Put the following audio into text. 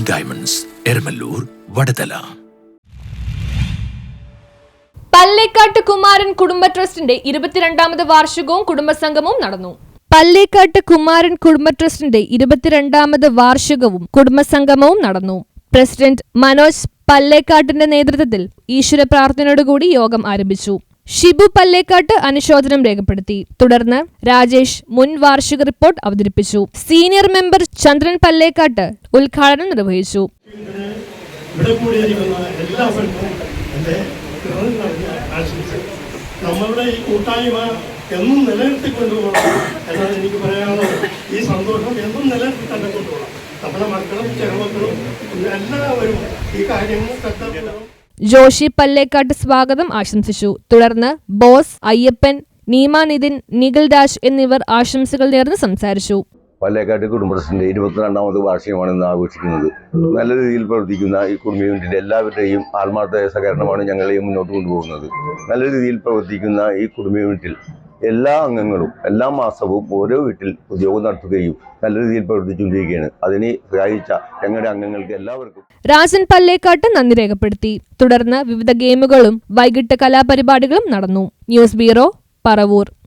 Diamonds, Eramallur, Vadathala. Pallekkattu Kumaran കുടുംബ ട്രസ്റ്റിന്റെ 22ാമത് വാർഷികവും കുടുംബസംഗമവും നടന്നു. പല്ലേക്കാട്ട് കുമാരൻ കുടുംബ ട്രസ്റ്റിന്റെ 22ാമത് വാർഷികവും കുടുംബസംഗമവും നടന്നു. പ്രസിഡന്റ് മനോജ് പല്ലേക്കാട്ടിന്റെ നേതൃത്വത്തിൽ ഈശ്വര പ്രാർത്ഥനയോടുകൂടി യോഗം ആരംഭിച്ചു. ഷിബു പല്ലേക്കാട്ട് അനുശോചനം രേഖപ്പെടുത്തി. തുടർന്ന് രാജേഷ് മുൻ വാർഷിക റിപ്പോർട്ട് അവതരിപ്പിച്ചു. സീനിയർ മെമ്പർ ചന്ദ്രൻ പല്ലേക്കാട്ട് ഉദ്ഘാടനം നിർവഹിച്ചു. നമ്മളുടെ ഈ കൂട്ടായ്മ എന്നും നിലനിർത്തിക്കൊണ്ടുപോകണം എന്നാണ് എനിക്ക് പറയാനുള്ളത്. ഈ സന്തോഷം എന്നും നിലനിർത്തി തന്നെ കൊണ്ടുപോകണം. നമ്മുടെ മക്കളും ചെറുമക്കളും എല്ലാവരും ഈ കാര്യങ്ങൾ ജോഷി പല്ലേക്കാട്ട് സ്വാഗതം ആശംസിച്ചു. തുടർന്ന് ബോസ്, അയ്യപ്പൻ, നീമ നിതിൻ, നിഖിൽ രാജ് എന്നിവർ ആശംസകൾ നേർന്ന് സംസാരിച്ചു. പല്ലേക്കാട്ട് കുടുംബ ട്രസ്റ്റിന്റെ 22ാമത് വാർഷികമാണ് ഇന്ന് ആഘോഷിക്കുന്നത്. നല്ല രീതിയിൽ പ്രവർത്തിക്കുന്ന ഈ കുടുംബ യൂണിറ്റിന്റെ എല്ലാവരുടെയും ആത്മാർത്ഥ സഹകരണമാണ് ഞങ്ങളെയും മുന്നോട്ട് കൊണ്ടുപോകുന്നത്. നല്ല രീതിയിൽ പ്രവർത്തിക്കുന്ന ഈ കുടുംബ യൂണിറ്റിൽ എല്ലാ അംഗങ്ങളും എല്ലാ മാസവും ഓരോ വീട്ടിൽ ഉദ്യോഗം നടത്തുകയും നല്ല രീതിയിൽ പ്രവർത്തിച്ചുകൊണ്ടിരിക്കുകയാണ്. അതിന് സഹായിച്ച ഞങ്ങളുടെ അംഗങ്ങൾക്ക് എല്ലാവർക്കും രാജൻ പല്ലേക്കാട്ട് നന്ദി രേഖപ്പെടുത്തി. തുടർന്ന് വിവിധ ഗെയിമുകളും വൈകിട്ട് കലാപരിപാടികളും നടന്നു. News bureau, Paravur.